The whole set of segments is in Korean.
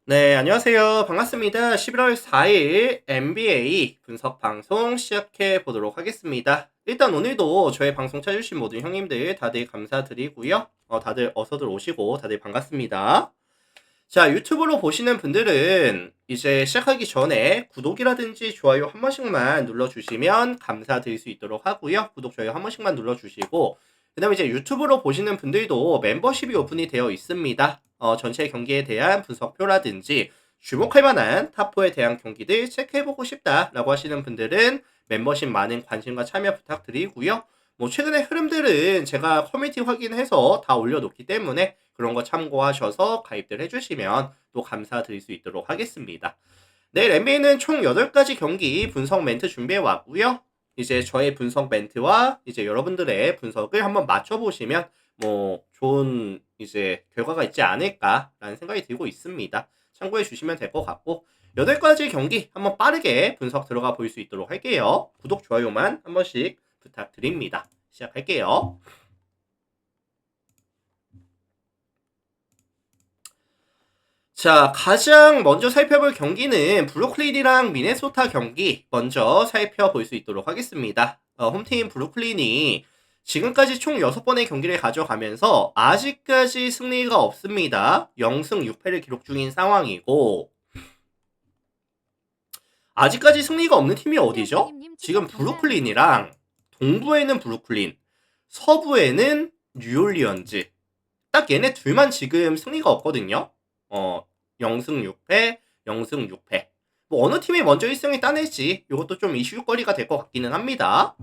네, 안녕하세요. 반갑습니다. 11월 4일 NBA 분석 방송 시작해 보도록 하겠습니다. 일단 오늘도 저의 방송 찾으신 모든 형님들 다들 감사드리고요. 다들 어서들 오시고 다들 반갑습니다. 자, 유튜브로 보시는 분들은 이제 시작하기 전에 구독이라든지 좋아요 한 번씩만 눌러주시면 감사드릴 수 있도록 하고요. 구독, 좋아요 한 번씩만 눌러주시고, 그 다음에 이제 유튜브로 보시는 분들도 멤버십이 오픈이 되어 있습니다. 전체 경기에 대한 분석표라든지 주목할 만한 탑4에 대한 경기들 체크해보고 싶다라고 하시는 분들은 멤버십 많은 관심과 참여 부탁드리고요. 뭐 최근의 흐름들은 제가 커뮤니티 확인해서 다 올려놓기 때문에 그런 거 참고하셔서 가입들 해주시면 또 감사드릴 수 있도록 하겠습니다. 내일 NBA는 총 8가지 경기 분석 멘트 준비해 왔고요. 이제 저의 분석 멘트와 이제 여러분들의 분석을 한번 맞춰보시면 뭐 좋은 이제 결과가 있지 않을까라는 생각이 들고 있습니다. 참고해 주시면 될 것 같고, 8가지 경기 한번 빠르게 분석 들어가 볼 수 있도록 할게요. 구독, 좋아요만 한 번씩 부탁드립니다. 시작할게요. 자, 가장 먼저 살펴볼 경기는 브루클린이랑 미네소타 경기 먼저 살펴볼 수 있도록 하겠습니다. 홈팀 브루클린이 지금까지 총 6번의 경기를 가져가면서 아직까지 승리가 없습니다. 0승 6패를 기록 중인 상황이고, 아직까지 승리가 없는 팀이 어디죠? 지금 브루클린이랑 동부에는 브루클린, 서부에는 뉴올리언즈. 딱 얘네 둘만 지금 승리가 없거든요. 0승 6패, 0승 6패. 뭐 어느 팀이 먼저 1승을 따낼지 이것도 좀 이슈거리가 될 것 같기는 합니다.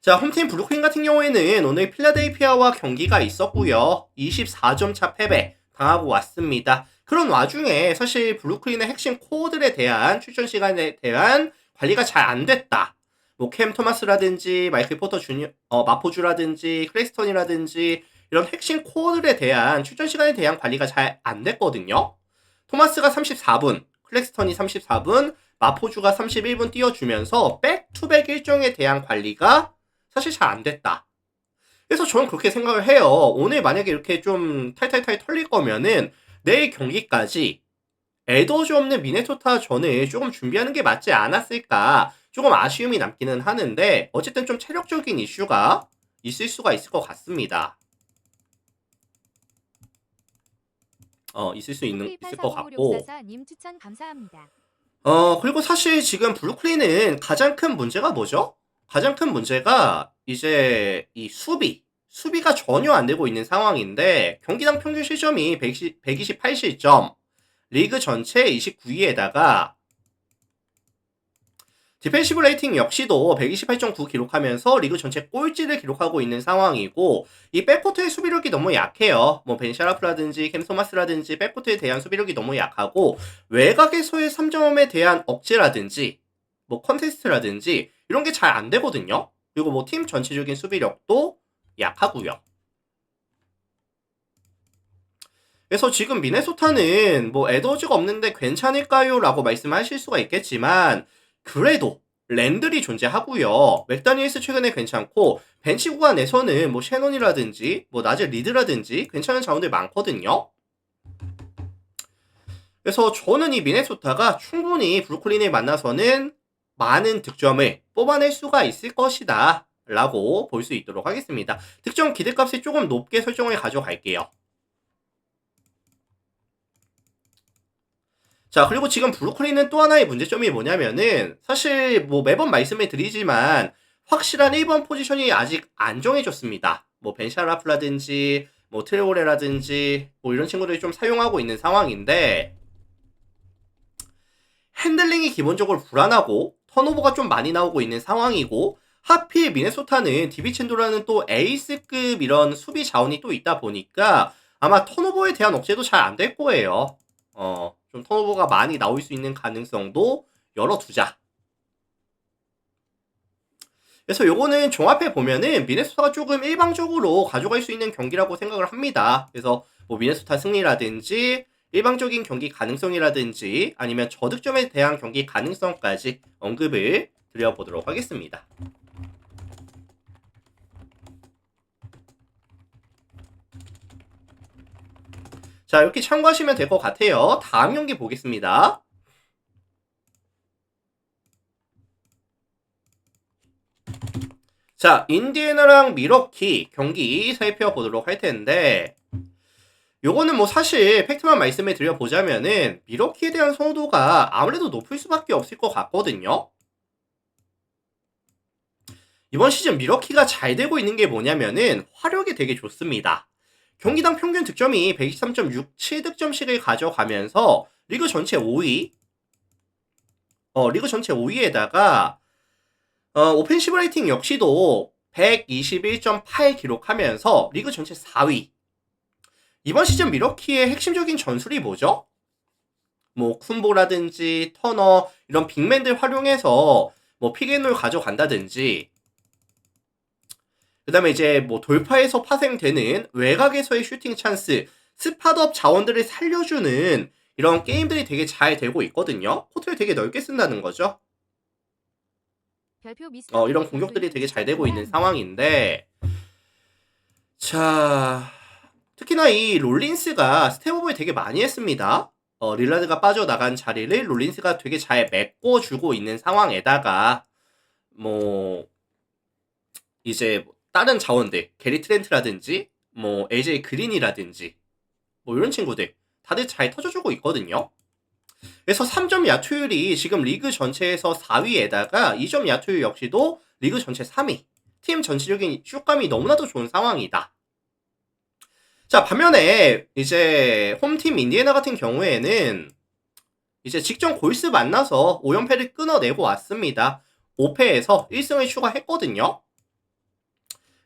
자, 홈팀 브루클린 같은 경우에는 오늘 필라델피아와 경기가 있었고요. 24점 차 패배 당하고 왔습니다. 그런 와중에 사실 브루클린의 핵심 코어들에 대한 출전 시간에 대한 관리가 잘 안 됐다. 뭐 캠 토마스라든지 마이클 포터 주니어, 마포주라든지 크레스턴이라든지 이런 핵심 코어들에 대한 출전 시간에 대한 관리가 잘 안 됐거든요. 토마스가 34분, 클렉스턴이 34분, 마포주가 31분 띄워주면서 백투백 일정에 대한 관리가 사실 잘 안 됐다. 그래서 저는 그렇게 생각을 해요. 오늘 만약에 이렇게 좀 탈탈탈 털릴 거면은 내일 경기까지 에더즈 없는 미네소타 전을 조금 준비하는 게 맞지 않았을까, 조금 아쉬움이 남기는 하는데 어쨌든 좀 체력적인 이슈가 있을 수가 있을 것 같습니다. 있을 것 같고. 님 추천 감사합니다. 그리고 사실 지금 브루클린은 가장 큰 문제가 뭐죠? 가장 큰 문제가 이제 이 수비가 전혀 안 되고 있는 상황인데, 경기당 평균 실점이 128실점, 리그 전체 29위에다가 디펜시브 레이팅 역시도 128.9 기록하면서 리그 전체 꼴찌를 기록하고 있는 상황이고, 이 백코트의 수비력이 너무 약해요. 뭐 벤 샤라프라든지 캠 소마스라든지 백코트에 대한 수비력이 너무 약하고, 외곽에서의 3점에 대한 억제라든지 뭐 컨테스트라든지 이런 게 잘 안 되거든요. 그리고 뭐 팀 전체적인 수비력도 약하고요. 그래서 지금 미네소타는 뭐 에더즈가 없는데 괜찮을까요? 라고 말씀하실 수가 있겠지만, 그래도 랜들이 존재하고요. 맥다니엘스 최근에 괜찮고, 벤치 구간에서는 뭐 셰논이라든지 뭐 나즈 리드라든지 괜찮은 자원들 많거든요. 그래서 저는 이 미네소타가 충분히 브루클린을 만나서는 많은 득점을 뽑아낼 수가 있을 것이다 라고 볼 수 있도록 하겠습니다. 득점 기대값을 조금 높게 설정을 가져갈게요. 자, 그리고 지금 브루클린은 또 하나의 문제점이 뭐냐면은, 사실 뭐 매번 말씀을 드리지만 확실한 1번 포지션이 아직 안 정해졌습니다. 뭐 벤샤라프라든지 뭐 트레오레라든지 뭐 이런 친구들이 좀 사용하고 있는 상황인데, 핸들링이 기본적으로 불안하고 턴오버가 좀 많이 나오고 있는 상황이고, 하필 미네소타는 디비첸도라는 또 에이스급 이런 수비 자원이 또 있다 보니까 아마 턴오버에 대한 억제도 잘 안 될 거예요. 좀 턴오버가 많이 나올 수 있는 가능성도 열어두자. 그래서 요거는 종합해 보면은 미네소타가 조금 일방적으로 가져갈 수 있는 경기라고 생각을 합니다. 그래서 뭐 미네소타 승리라든지 일방적인 경기 가능성이라든지 아니면 저득점에 대한 경기 가능성까지 언급을 드려보도록 하겠습니다. 자, 이렇게 참고하시면 될 것 같아요. 다음 경기 보겠습니다. 자, 인디애나랑 미러키 경기 살펴보도록 할 텐데, 요거는 뭐 사실 팩트만 말씀을 드려보자면은 미러키에 대한 선호도가 아무래도 높을 수밖에 없을 것 같거든요. 이번 시즌 미러키가 잘 되고 있는 게 뭐냐면은 화력이 되게 좋습니다. 경기당 평균 득점이 123.67득점씩을 가져가면서 리그 전체 5위, 리그 전체 5위에다가 오펜시브 레이팅 역시도 121.8 기록하면서 리그 전체 4위. 이번 시즌 미러키의 핵심적인 전술이 뭐죠? 뭐 쿤보라든지 터너 이런 빅맨들 활용해서 뭐 픽앤롤 가져간다든지, 그 다음에 이제 뭐 돌파에서 파생되는 외곽에서의 슈팅 찬스, 스팟업 자원들을 살려주는 이런 게임들이 되게 잘 되고 있거든요. 코트를 되게 넓게 쓴다는 거죠. 이런 공격들이 되게 잘 되고 있는 상황인데, 자, 특히나 이 롤린스가 스텝업을 되게 많이 했습니다. 릴라드가 빠져나간 자리를 롤린스가 되게 잘 메꿔주고 있는 상황에다가 뭐 이제 다른 자원들, 게리 트렌트라든지 뭐 AJ 그린이라든지 뭐 이런 친구들 다들 잘 터져주고 있거든요. 그래서 3점 야투율이 지금 리그 전체에서 4위에다가 2점 야투율 역시도 리그 전체 3위. 팀 전체적인 슛감이 너무나도 좋은 상황이다. 자, 반면에 이제 홈팀 인디애나 같은 경우에는 이제 직전 골스 만나서 5연패를 끊어내고 왔습니다. 5패에서 1승을 추가했거든요.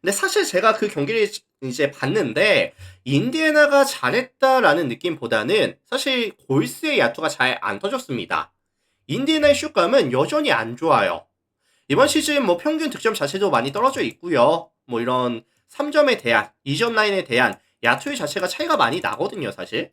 근데 사실 제가 그 경기를 이제 봤는데 인디애나가 잘했다라는 느낌보다는 사실 골스의 야투가 잘 안 터졌습니다. 인디애나의 슛감은 여전히 안 좋아요. 이번 시즌 뭐 평균 득점 자체도 많이 떨어져 있고요. 뭐 이런 3점에 대한, 2점 라인에 대한 야투의 자체가 차이가 많이 나거든요, 사실.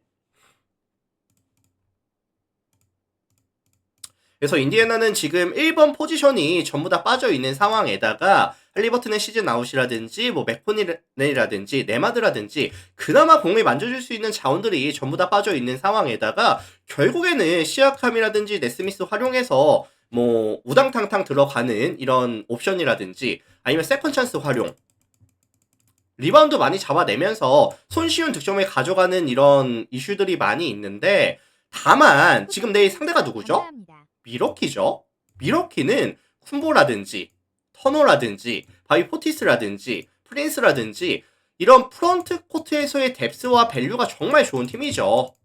그래서 인디애나는 지금 1번 포지션이 전부 다 빠져있는 상황에다가 할리버튼의 시즌 아웃이라든지 뭐 맥포넬이라든지 네마드라든지 그나마 공을 만져줄 수 있는 자원들이 전부 다 빠져있는 상황에다가 결국에는 시아캄이라든지 네스미스 활용해서 뭐 우당탕탕 들어가는 이런 옵션이라든지 아니면 세컨 찬스 활용, 리바운드 많이 잡아내면서 손쉬운 득점을 가져가는 이런 이슈들이 많이 있는데, 다만 지금 내 상대가 누구죠? 미러키죠. 미러키는 쿤보라든지 터너라든지 바이 포티스라든지 프린스라든지 이런 프런트 코트에서의 뎁스와 밸류가 정말 좋은 팀이죠.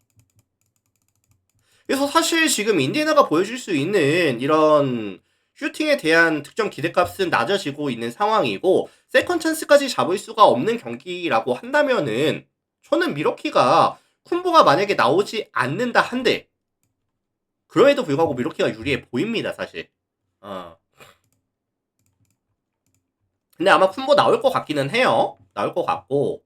그래서 사실 지금 인디애나가 보여줄 수 있는 이런 슈팅에 대한 득점 기대값은 낮아지고 있는 상황이고, 세컨 찬스까지 잡을 수가 없는 경기라고 한다면은 저는 미러키가 쿤보가 만약에 나오지 않는다 한들 그럼에도 불구하고 미러키가 유리해 보입니다, 사실. 근데 아마 쿤보 나올 것 같기는 해요. 나올 것 같고.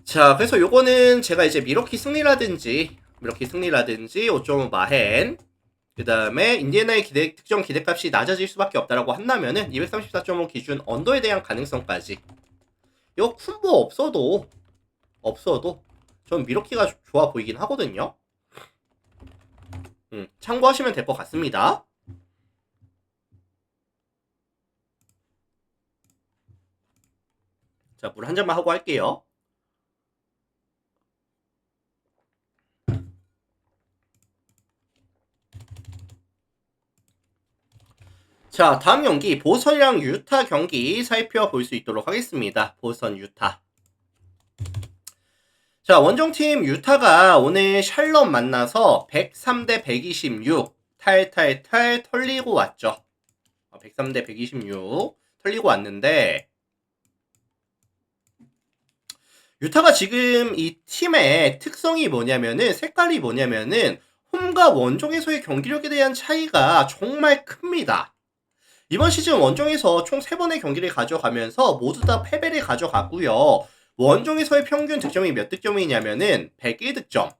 자, 그래서 요거는 제가 이제 미러키 승리라든지 5.5 마헨, 그 다음에 인디애나의 득점 기대값이 낮아질 수밖에 없다라고 한다면은 234.5 기준 언더에 대한 가능성까지. 이거 쿤보 없어도 전 미러키가 좋아 보이긴 하거든요. 참고하시면 될 것 같습니다. 자, 물 한 잔만 하고 할게요. 자, 다음 경기 보스턴이랑 유타 경기 살펴볼 수 있도록 하겠습니다. 보스턴 유타. 자, 원정팀 유타가 오늘 샬럿 만나서 103대 126 탈탈탈 털리고 왔죠. 103대 126 털리고 왔는데, 유타가 지금 이 팀의 특성이 뭐냐면은, 색깔이 뭐냐면은 홈과 원정에서의 경기력에 대한 차이가 정말 큽니다. 이번 시즌 원정에서 총 3번의 경기를 가져가면서 모두 다 패배를 가져갔고요. 원정에서의 평균 득점이 몇 득점이냐면은 101득점.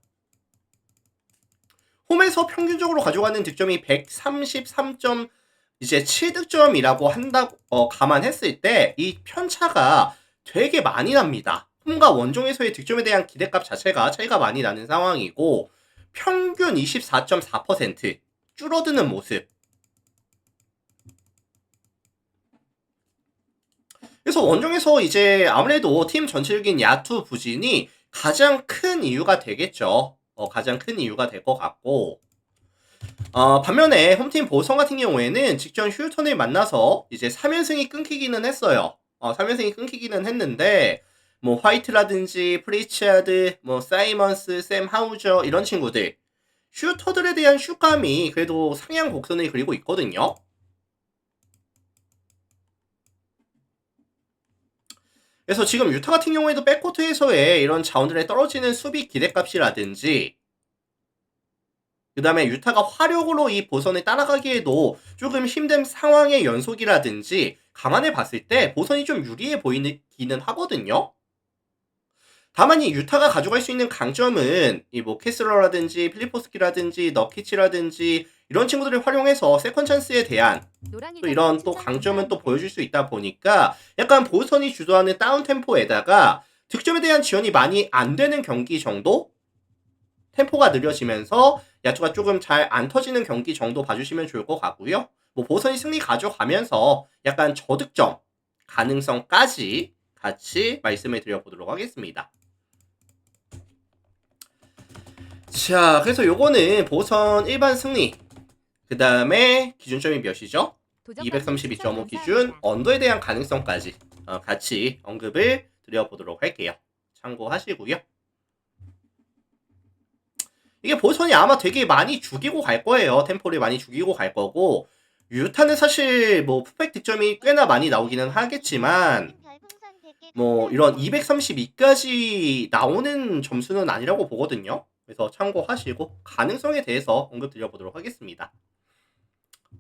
홈에서 평균적으로 가져가는 득점이 133.7득점이라고 한다고 감안했을 때 이 편차가 되게 많이 납니다. 홈과 원정에서의 득점에 대한 기대값 자체가 차이가 많이 나는 상황이고 평균 24.4% 줄어드는 모습. 그래서 원정에서 이제 아무래도 팀 전체적인 야투 부진이 가장 큰 이유가 되겠죠. 가장 큰 이유가 될 것 같고 반면에 홈팀 보성 같은 경우에는 직전 휴턴을 만나서 이제 3연승이 끊기기는 했어요. 3연승이 끊기기는 했는데 뭐 화이트라든지 프리치아드, 뭐 사이먼스, 샘 하우저 이런 친구들 슈터들에 대한 슛감이 그래도 상향 곡선을 그리고 있거든요. 그래서 지금 유타 같은 경우에도 백코트에서의 이런 자원들의 떨어지는 수비 기대값이라든지 그 다음에 유타가 화력으로 이 보선을 따라가기에도 조금 힘든 상황의 연속이라든지 감안해 봤을 때 보선이 좀 유리해 보이기는 하거든요. 다만 이 유타가 가져갈 수 있는 강점은 이 뭐 캐슬러라든지 필리포스키라든지 너키치라든지 이런 친구들을 활용해서 세컨 찬스에 대한 또 이런 또 강점은 또 보여줄 수 있다 보니까 약간 보선이 주도하는 다운 템포에다가 득점에 대한 지원이 많이 안 되는 경기 정도? 템포가 느려지면서 야투가 조금 잘 안 터지는 경기 정도 봐주시면 좋을 것 같고요. 뭐 보선이 승리 가져가면서 약간 저득점 가능성까지 같이 말씀을 드려보도록 하겠습니다. 자, 그래서 요거는 보선 일반 승리 그 다음에 기준점이 몇이죠? 232.5 기준 언더에 대한 가능성까지 같이 언급을 드려보도록 할게요. 참고하시고요. 이게 보선이 아마 되게 많이 죽이고 갈 거예요. 템포를 많이 죽이고 갈 거고 유타는 사실 뭐 풋백 득점이 꽤나 많이 나오기는 하겠지만 뭐 이런 232까지 나오는 점수는 아니라고 보거든요. 그래서 참고하시고 가능성에 대해서 언급 드려보도록 하겠습니다.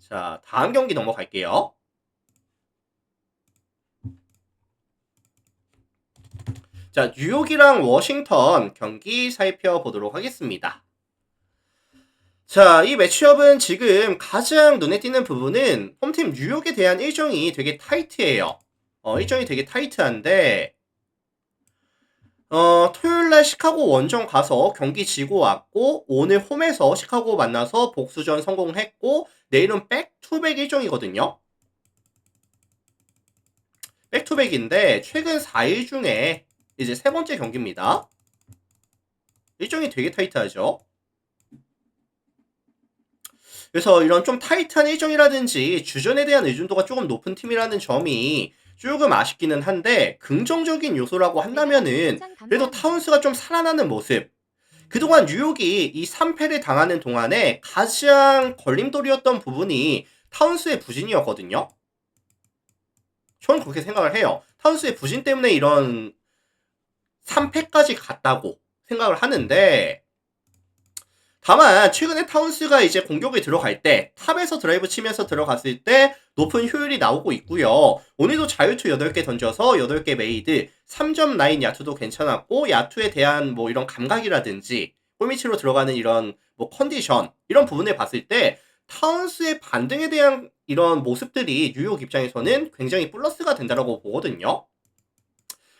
자, 다음 경기 넘어갈게요. 자, 뉴욕이랑 워싱턴 경기 살펴보도록 하겠습니다. 자, 이 매치업은 지금 가장 눈에 띄는 부분은 홈팀 뉴욕에 대한 일정이 되게 타이트해요. 일정이 되게 타이트한데 토요일날 시카고 원정 가서 경기 지고 왔고 오늘 홈에서 시카고 만나서 복수전 성공했고 내일은 백투백 일정이거든요. 백투백인데 최근 4일 중에 이제 세 번째 경기입니다. 일정이 되게 타이트하죠. 그래서 이런 좀 타이트한 일정이라든지 주전에 대한 의존도가 조금 높은 팀이라는 점이 조금 아쉽기는 한데 긍정적인 요소라고 한다면은 그래도 타운스가 좀 살아나는 모습. 그동안 뉴욕이 이 3패를 당하는 동안에 가장 걸림돌이었던 부분이 타운스의 부진이었거든요. 저는 그렇게 생각을 해요. 타운스의 부진 때문에 이런 3패까지 갔다고 생각을 하는데 다만 최근에 타운스가 이제 공격에 들어갈 때 탑에서 드라이브 치면서 들어갔을 때 높은 효율이 나오고 있고요. 오늘도 자유투 8개 던져서 8개 메이드 3점 라인 야투도 괜찮았고 야투에 대한 뭐 이런 감각이라든지 골밑으로 들어가는 이런 뭐 컨디션 이런 부분을 봤을 때 타운스의 반등에 대한 이런 모습들이 뉴욕 입장에서는 굉장히 플러스가 된다라고 보거든요.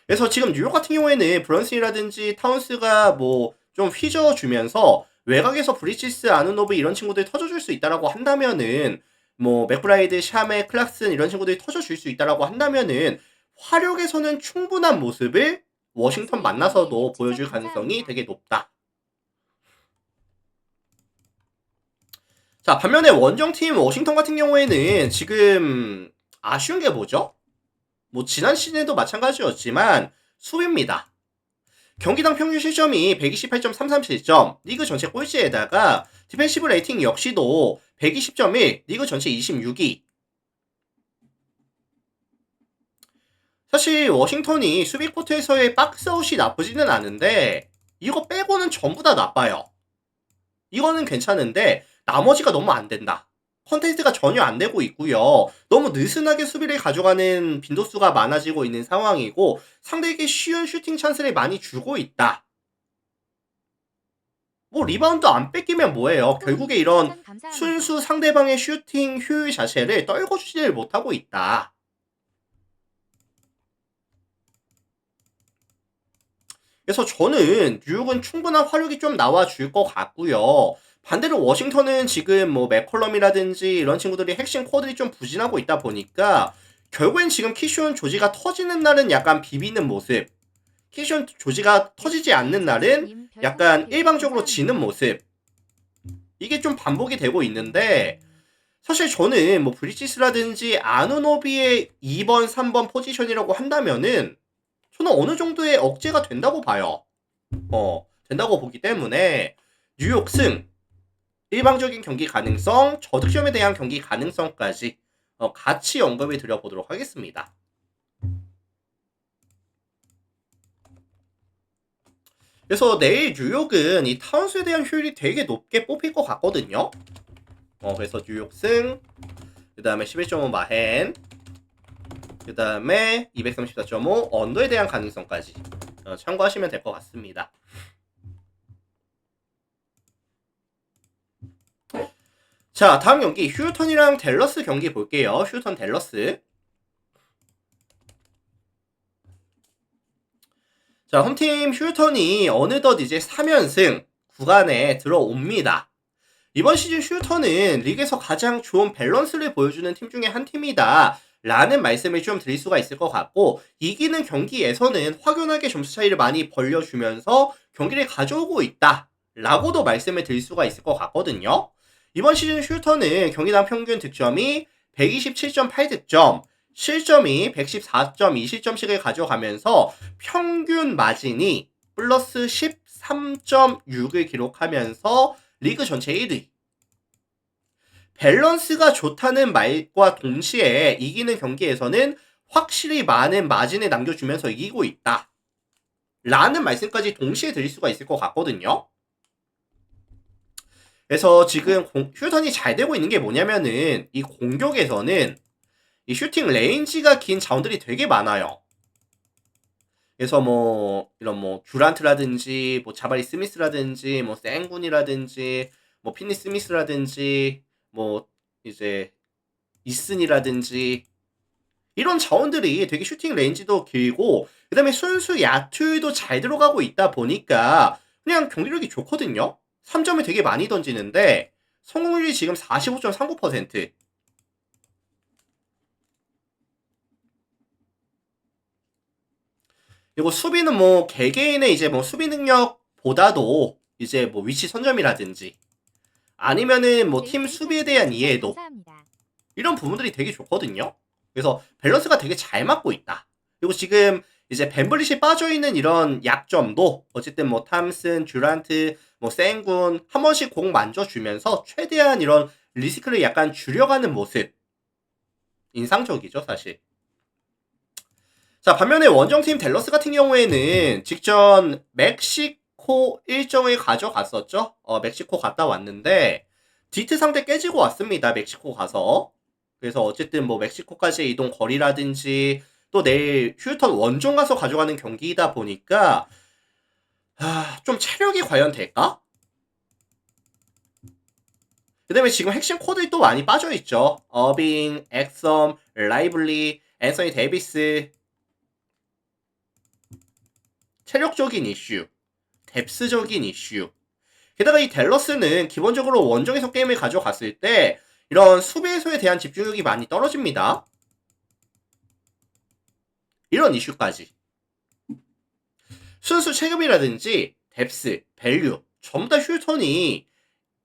그래서 지금 뉴욕 같은 경우에는 브런슨이라든지 타운스가 뭐 좀 휘저어주면서 외곽에서 브리치스, 아누노브 이런 친구들이 터져줄 수 있다라고 한다면은 뭐 맥브라이드, 샤메, 클락슨 이런 친구들이 터져줄 수 있다라고 한다면은 화력에서는 충분한 모습을 워싱턴 만나서도 보여줄 가능성이 되게 높다. 자, 반면에 원정팀 워싱턴 같은 경우에는 지금 아쉬운 게 뭐죠? 뭐 지난 시즌에도 마찬가지였지만 수비입니다. 경기당 평균 실점이 128.33실점, 리그 전체 꼴찌에다가 디펜시브 레이팅 역시도 120.1, 리그 전체 26위. 사실 워싱턴이 수비 코트에서의 박스아웃이 나쁘지는 않은데 이거 빼고는 전부 다 나빠요. 이거는 괜찮은데 나머지가 너무 안 된다. 컨텐츠가 전혀 안 되고 있고요. 너무 느슨하게 수비를 가져가는 빈도수가 많아지고 있는 상황이고 상대에게 쉬운 슈팅 찬스를 많이 주고 있다. 뭐 리바운드 안 뺏기면 뭐예요. 결국에 이런 순수 상대방의 슈팅 효율 자체를 떨궈주지를 못하고 있다. 그래서 저는 뉴욕은 충분한 화력이 좀 나와줄 것 같고요. 반대로 워싱턴은 지금 뭐 맥컬럼이라든지 이런 친구들이 핵심 코어들이 좀 부진하고 있다 보니까 결국엔 지금 키쇼온 조지가 터지는 날은 약간 비비는 모습, 키쇼온 조지가 터지지 않는 날은 약간 일방적으로 지는 모습, 이게 좀 반복이 되고 있는데 사실 저는 뭐 브리지스라든지 아누노비의 2번, 3번 포지션이라고 한다면은 저는 어느 정도의 억제가 된다고 봐요. 된다고 보기 때문에 뉴욕 승, 일방적인 경기 가능성, 저득점에 대한 경기 가능성까지 같이 언급해 드려보도록 하겠습니다. 그래서 내일 뉴욕은 이 타운스에 대한 효율이 되게 높게 뽑힐 것 같거든요. 그래서 뉴욕 승, 그 다음에 11.5 마헨, 그 다음에 234.5 언더에 대한 가능성까지 참고하시면 될 것 같습니다. 자, 다음 경기 휴턴이랑 댈러스 경기 볼게요. 휴턴 댈러스. 자, 홈팀 휴턴이 어느덧 이제 3연승 구간에 들어옵니다. 이번 시즌 휴턴은 리그에서 가장 좋은 밸런스를 보여주는 팀 중에 한 팀이다 라는 말씀을 좀 드릴 수가 있을 것 같고, 이기는 경기에서는 확연하게 점수 차이를 많이 벌려주면서 경기를 가져오고 있다 라고도 말씀을 드릴 수가 있을 것 같거든요. 이번 시즌 휴턴은 경기당 평균 득점이 127.8득점, 실점이 114.2실점씩을 가져가면서 평균 마진이 플러스 13.6을 기록하면서 리그 전체 1위. 밸런스가 좋다는 말과 동시에 이기는 경기에서는 확실히 많은 마진을 남겨주면서 이기고 있다 라는 말씀까지 동시에 드릴 수가 있을 것 같거든요. 그래서 지금 휴턴이 잘 되고 있는 게 뭐냐면은 이 공격에서는 이 슈팅 레인지가 긴 자원들이 되게 많아요. 그래서 뭐 이런 뭐 듀란트라든지 뭐 자바리 스미스라든지 뭐 생군이라든지 뭐 피니 스미스라든지 뭐 이제 이슨이라든지 이런 자원들이 되게 슈팅 레인지도 길고 그다음에 순수 야투도 잘 들어가고 있다 보니까 그냥 경기력이 좋거든요. 3점을 되게 많이 던지는데 성공률이 지금 45.39%. 그리고 수비는 뭐 개개인의 이제 뭐 수비 능력보다도 이제 뭐 위치 선점이라든지 아니면은 뭐 팀 수비에 대한 이해도 이런 부분들이 되게 좋거든요. 그래서 밸런스가 되게 잘 맞고 있다. 그리고 지금 이제 벤블릿이 빠져있는 이런 약점도 어쨌든 뭐 탐슨, 듀란트, 뭐 생군 한 번씩 공 만져주면서 최대한 이런 리스크를 약간 줄여가는 모습 인상적이죠 사실. 자, 반면에 원정팀 댈러스 같은 경우에는 직전 멕시코 일정을 가져갔었죠. 멕시코 갔다 왔는데 디트 상대 깨지고 왔습니다. 멕시코 가서. 그래서 어쨌든 뭐 멕시코까지의 이동 거리라든지 또 내일 휴턴 원정 가서 가져가는 경기이다 보니까 좀 체력이 과연 될까? 그 다음에 지금 핵심 코드이 또 많이 빠져있죠. 어빙, 엑섬, 라이블리, 앤서니 데이비스. 체력적인 이슈, 뎁스적인 이슈. 게다가 이 댈러스는 기본적으로 원정에서 게임을 가져갔을 때 이런 수비에서에 대한 집중력이 많이 떨어집니다. 이런 이슈까지. 순수 체급이라든지 뎁스, 밸류 전부 다 휴턴이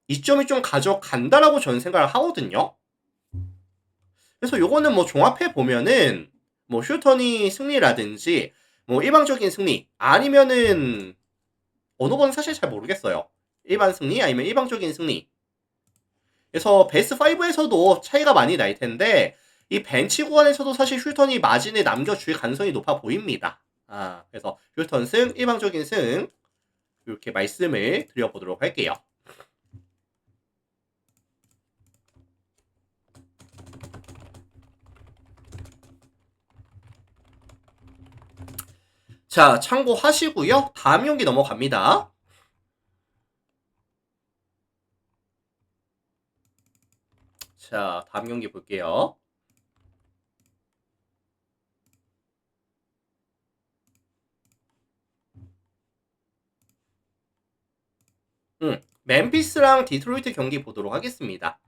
이점을 좀 가져간다라고 저는 생각을 하거든요. 그래서 요거는 뭐 종합해 보면은 뭐 휴턴이 승리라든지 뭐 일방적인 승리 아니면은 어느 건 사실 잘 모르겠어요. 일반 승리 아니면 일방적인 승리. 그래서 베스트 5에서도 차이가 많이 날 텐데 이 벤치 구간에서도 사실 휴턴이 마진을 남겨줄 가능성이 높아 보입니다. 그래서 휴턴 승, 일방적인 승 이렇게 말씀을 드려보도록 할게요. 자, 참고하시고요. 다음 경기 넘어갑니다. 자, 다음 경기 볼게요. 멤피스랑 디트로이트 경기 보도록 하겠습니다.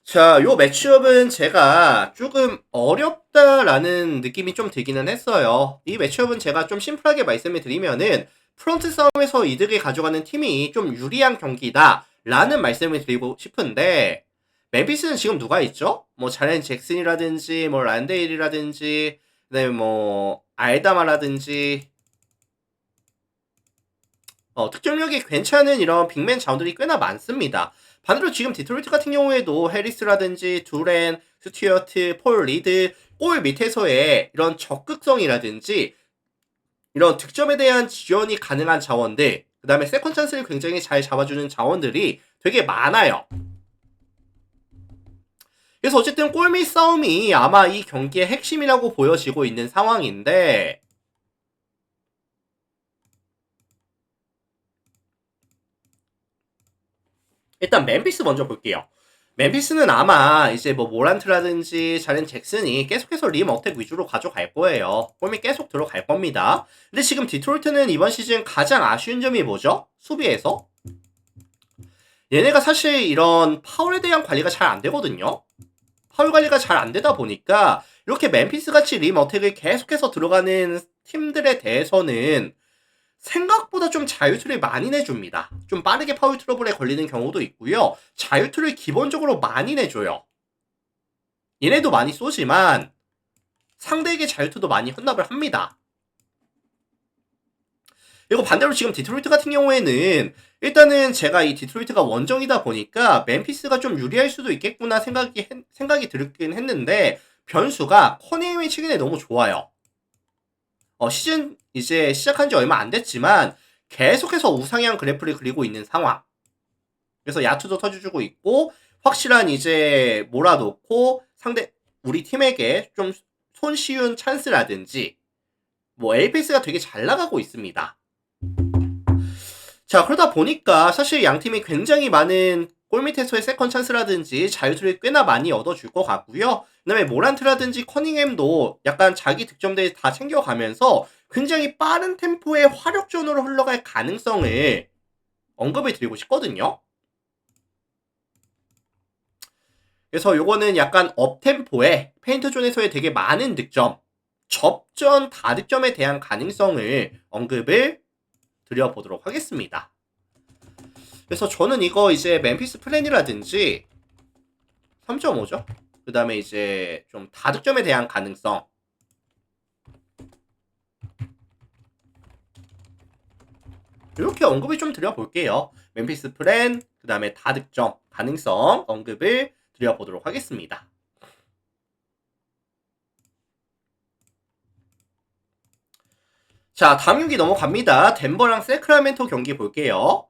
자, 요 매치업은 제가 조금 어렵다라는 느낌이 좀 들기는 했어요. 이 매치업은 제가 좀 심플하게 말씀을 드리면은 프론트 싸움에서 이득을 가져가는 팀이 좀 유리한 경기다 라는 말씀을 드리고 싶은데, 멤피스는 지금 누가 있죠? 뭐 자렌 잭슨이라든지 뭐 란데일이라든지 그다음에 뭐 알다마라든지 득점력이 괜찮은 이런 빅맨 자원들이 꽤나 많습니다. 반대로 지금 디트로이트 같은 경우에도 해리스라든지 두렌, 스튜어트, 폴 리드, 골 밑에서의 이런 적극성이라든지 이런 득점에 대한 지원이 가능한 자원들, 그 다음에 세컨 찬스를 굉장히 잘 잡아주는 자원들이 되게 많아요. 그래서 어쨌든 골밑 싸움이 아마 이 경기의 핵심이라고 보여지고 있는 상황인데, 일단 멤피스 먼저 볼게요. 멤피스는 아마 이제 뭐 모란트라든지 자렌 잭슨이 계속해서 림 어택 위주로 가져갈 거예요. 폼이 계속 들어갈 겁니다. 근데 지금 디트로이트는 이번 시즌 가장 아쉬운 점이 뭐죠? 수비에서? 얘네가 사실 이런 파울에 대한 관리가 잘 안 되거든요. 파울 관리가 잘 안 되다 보니까 이렇게 멤피스 같이 림 어택을 계속해서 들어가는 팀들에 대해서는 생각보다 좀 자유투를 많이 내줍니다. 좀 빠르게 파울 트러블에 걸리는 경우도 있고요. 자유투를 기본적으로 많이 내줘요. 얘네도 많이 쏘지만 상대에게 자유투도 많이 헌납을 합니다. 그리고 반대로 지금 디트로이트 같은 경우에는 일단은 제가 이 디트로이트가 원정이다 보니까 멤피스가 좀 유리할 수도 있겠구나 생각이 들긴 했는데, 변수가 커닝이 최근에 너무 좋아요. 시즌 이제 시작한 지 얼마 안 됐지만 계속해서 우상향 그래프를 그리고 있는 상황. 그래서 야투도 터져주고 있고 확실한 이제 몰아놓고 상대 우리 팀에게 좀 손쉬운 찬스라든지 뭐 에이페이스가 되게 잘 나가고 있습니다. 자, 그러다 보니까 사실 양 팀이 굉장히 많은 골밑에서의 세컨 찬스라든지 자유투를 꽤나 많이 얻어줄 것 같고요. 그 다음에 모란트라든지 커닝햄도 약간 자기 득점들 다 챙겨가면서 굉장히 빠른 템포의 화력전으로 흘러갈 가능성을 언급을 드리고 싶거든요. 그래서 요거는 약간 업템포의 페인트존에서의 되게 많은 득점, 접전 다득점에 대한 가능성을 언급을 드려보도록 하겠습니다. 그래서 저는 이거 이제 멤피스 플랜이라든지 3.5죠? 그 다음에 이제 좀 다득점에 대한 가능성, 이렇게 언급을 좀 드려볼게요. 멤피스 플랜, 그 다음에 다득점 가능성 언급을 드려보도록 하겠습니다. 자, 다음 경기 넘어갑니다. 덴버랑 세크라멘토 경기 볼게요.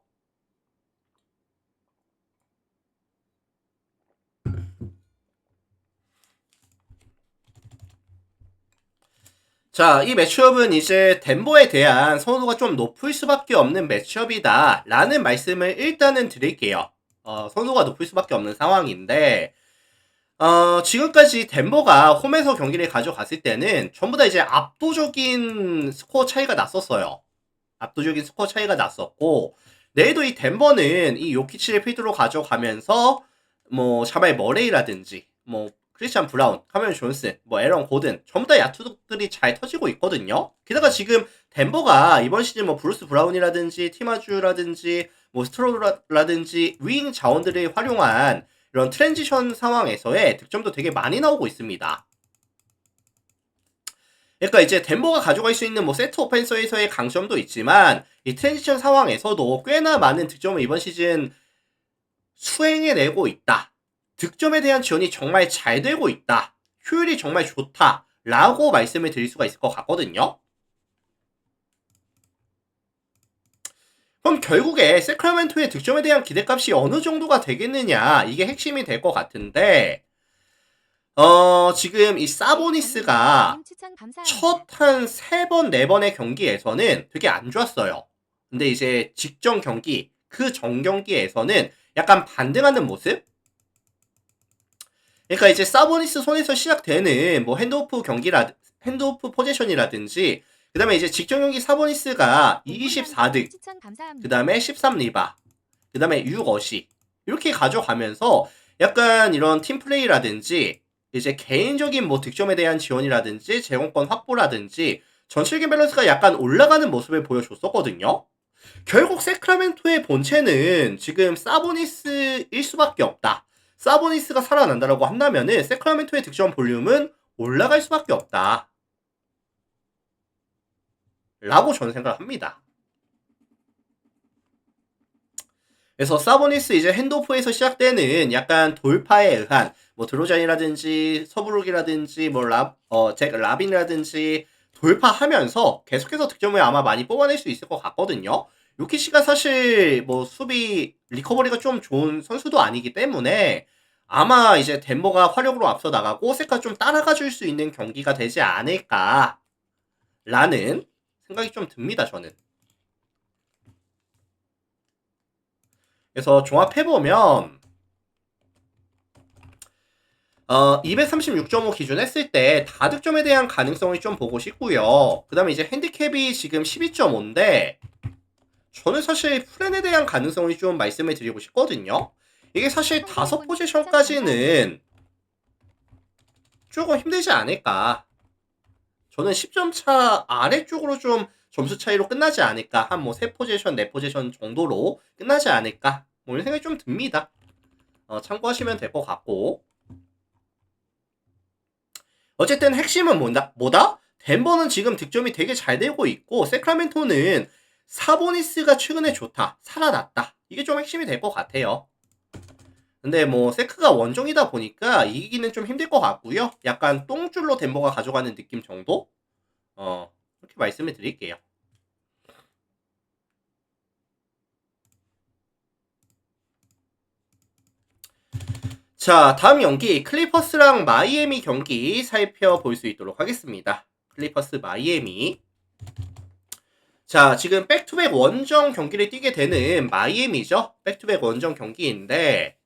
자, 이 매치업은 이제 덴버에 대한 선호도가 좀 높을 수밖에 없는 매치업이다 라는 말씀을 일단은 드릴게요. 선호도가 높을 수밖에 없는 상황인데, 지금까지 덴버가 홈에서 경기를 가져갔을 때는 전부 다 이제 압도적인 스코어 차이가 났었어요. 압도적인 스코어 차이가 났었고, 내일도 이 덴버는 이 요키치를 필두로 가져가면서 뭐 자말 머레이라든지 뭐 크리스찬 브라운, 카메론 존슨, 뭐 에런 고든 전부 다 야투들이 잘 터지고 있거든요. 게다가 지금 덴버가 이번 시즌 뭐 브루스 브라운이라든지 티마주라든지 뭐 스트로라든지 윙 자원들을 활용한 이런 트랜지션 상황에서의 득점도 되게 많이 나오고 있습니다. 그러니까 이제 덴버가 가져갈 수 있는 뭐 세트 오펜서에서의 강점도 있지만 이 트랜지션 상황에서도 꽤나 많은 득점을 이번 시즌 수행해내고 있다. 득점에 대한 지원이 정말 잘 되고 있다. 효율이 정말 좋다. 라고 말씀을 드릴 수가 있을 것 같거든요. 그럼 결국에 세크라멘토의 득점에 대한 기대값이 어느 정도가 되겠느냐, 이게 핵심이 될 것 같은데, 지금 이 사보니스가 첫 한 3번, 4번의 경기에서는 되게 안 좋았어요. 근데 이제 직전 경기, 그 전 경기에서는 약간 반등하는 모습? 그러니까 이제 사보니스 손에서 시작되는 뭐 핸드오프 포지션이라든지 그 다음에 이제 직전 경기 사보니스가 24득, 그 다음에 13리바, 그 다음에 6어시 이렇게 가져가면서 약간 이런 팀플레이라든지 이제 개인적인 뭐 득점에 대한 지원이라든지 제공권 확보라든지 전체적인 밸런스가 약간 올라가는 모습을 보여줬었거든요. 결국 세크라멘토의 본체는 지금 사보니스일 수밖에 없다. 사보니스가 살아난다라고 한다면은 세크라멘토의 득점 볼륨은 올라갈 수밖에 없다. 라고 저는 생각을 합니다. 그래서 사보니스 이제 핸드오프에서 시작되는 약간 돌파에 의한 뭐 드로잔이라든지 서브룩이라든지 뭐 잭 라빈이라든지 돌파하면서 계속해서 득점을 아마 많이 뽑아낼 수 있을 것 같거든요. 요키시가 사실 뭐 수비 리커버리가 좀 좋은 선수도 아니기 때문에 아마 이제 덴버가 화력으로 앞서 나가고 세카 좀 따라가 줄 수 있는 경기가 되지 않을까라는 생각이 좀 듭니다, 저는. 그래서 종합해보면 236.5 기준 했을 때 다득점에 대한 가능성을 좀 보고 싶고요. 그 다음에 이제 핸디캡이 지금 12.5인데 저는 사실 프렌에 대한 가능성을 좀 말씀을 드리고 싶거든요. 이게 사실 5포지션까지는 조금 힘들지 않을까. 저는 10점 차 아래쪽으로 좀 점수 차이로 끝나지 않을까. 한 뭐 3포지션, 4포지션 정도로 끝나지 않을까. 뭐 이런 생각이 좀 듭니다. 참고하시면 될 것 같고. 어쨌든 핵심은 뭐다? 덴버는 지금 득점이 되게 잘 되고 있고 세크라멘토는 사보니스가 최근에 좋다. 살아났다. 이게 좀 핵심이 될 것 같아요. 근데 뭐 세크가 원정이다 보니까 이기기는 좀 힘들 것 같고요. 약간 똥줄로 덴버가 가져가는 느낌 정도? 그렇게 말씀을 드릴게요. 자, 다음 경기 클리퍼스랑 마이애미 경기 살펴볼 수 있도록 하겠습니다. 클리퍼스 마이애미. 자, 지금 백투백 원정 경기를 뛰게 되는 마이애미죠. 백투백 원정 경기인데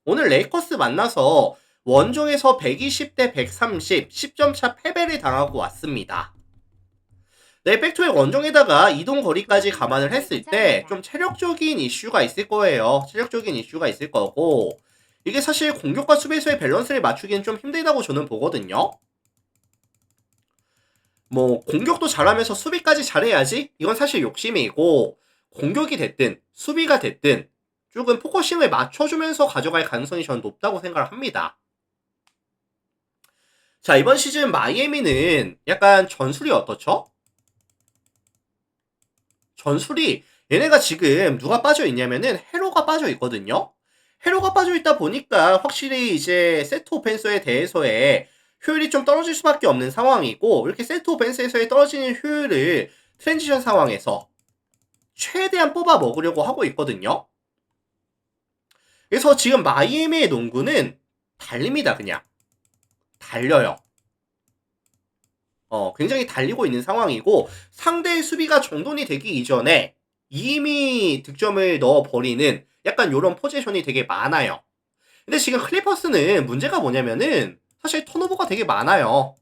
오늘 레이커스 만나서 원정에서 120대 130, 10점 차 패배를 당하고 왔습니다. 네, 백투백 원정에다가 이동 거리까지 감안을 했을 때 좀 체력적인 이슈가 있을 거예요. 체력적인 이슈가 있을 거고 이게 사실 공격과 수비에서의 밸런스를 맞추기는 좀 힘들다고 저는 보거든요. 뭐 공격도 잘하면서 수비까지 잘해야지 이건 사실 욕심이고 공격이 됐든 수비가 됐든 조금 포커싱을 맞춰주면서 가져갈 가능성이 저는 높다고 생각을 합니다. 자, 이번 시즌 마이애미는 약간 전술이 어떻죠? 전술이 얘네가 지금 누가 빠져 있냐면은 헤로가 빠져 있거든요. 헤로가 빠져 있다 보니까 확실히 이제 세트 오펜서에 대해서의 효율이 좀 떨어질 수밖에 없는 상황이고 이렇게 세트 오펜스에서의 떨어지는 효율을 트랜지션 상황에서 최대한 뽑아 먹으려고 하고 있거든요. 그래서 지금 마이애미의 농구는 달립니다. 그냥 달려요. 굉장히 달리고 있는 상황이고 상대의 수비가 정돈이 되기 이전에 이미 득점을 넣어버리는 약간 요런 포지션이 되게 많아요. 근데 지금 클리퍼스는 문제가 뭐냐면은 사실 턴오버가 되게 많아요.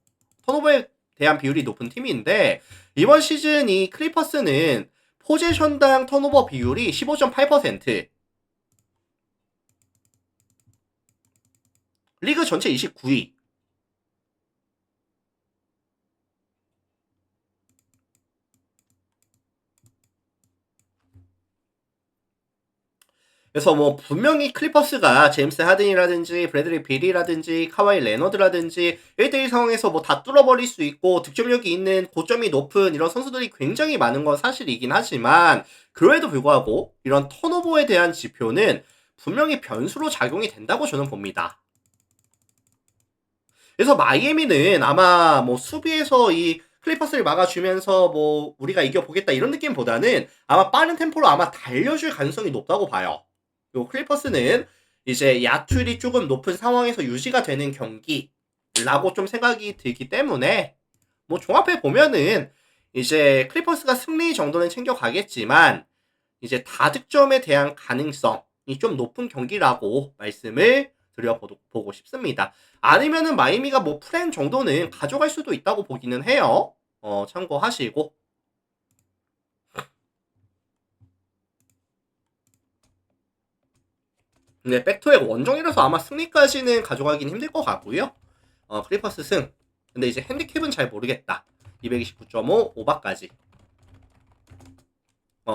턴오버에 대한 비율이 높은 팀인데 이번 시즌 이 클리퍼스는 포지션당 턴오버 비율이 15.8%, 리그 전체 29위. 그래서 뭐 분명히 클리퍼스가 제임스 하든이라든지 브래들리 빌이라든지 카와이 레너드라든지 1대1 상황에서 뭐 다 뚫어버릴 수 있고 득점력이 있는 고점이 높은 이런 선수들이 굉장히 많은 건 사실이긴 하지만 그럼에도 불구하고 이런 턴오버에 대한 지표는 분명히 변수로 작용이 된다고 저는 봅니다. 그래서 마이애미는 아마 뭐 수비에서 이 클리퍼스를 막아주면서 뭐 우리가 이겨보겠다 이런 느낌보다는 아마 빠른 템포로 아마 달려줄 가능성이 높다고 봐요. 요 클리퍼스는 이제 야투율이 조금 높은 상황에서 유지가 되는 경기라고 좀 생각이 들기 때문에 뭐 종합해 보면은 이제 클리퍼스가 승리 정도는 챙겨가겠지만 이제 다득점에 대한 가능성이 좀 높은 경기라고 말씀을 드려보고 싶습니다. 아니면은 마이미가 뭐 프렌 정도는 가져갈 수도 있다고 보기는 해요. 참고하시고 네, 백투의 원정이라서 아마 승리까지는 가져가긴 힘들 것 같고요. 크리퍼스 승. 근데 이제 핸디캡은 잘 모르겠다. 229.5 오바까지.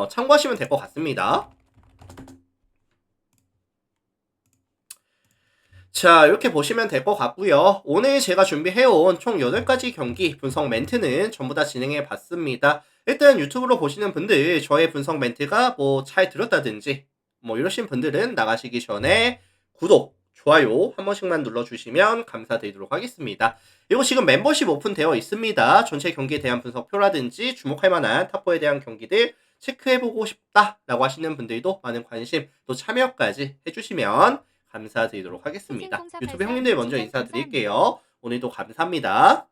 참고하시면 될 것 같습니다. 자, 이렇게 보시면 될 것 같고요. 오늘 제가 준비해온 총 8가지 경기 분석 멘트는 전부 다 진행해 봤습니다. 일단 유튜브로 보시는 분들 저의 분석 멘트가 뭐 잘 들었다든지 뭐 이러신 분들은 나가시기 전에 구독, 좋아요 한 번씩만 눌러주시면 감사드리도록 하겠습니다. 그리고 지금 멤버십 오픈되어 있습니다. 전체 경기에 대한 분석표라든지 주목할 만한 탑4에 대한 경기들 체크해보고 싶다라고 하시는 분들도 많은 관심 또 참여까지 해주시면 감사드리도록 하겠습니다. 유튜브 형님들 먼저 인사드릴게요. 오늘도 감사합니다.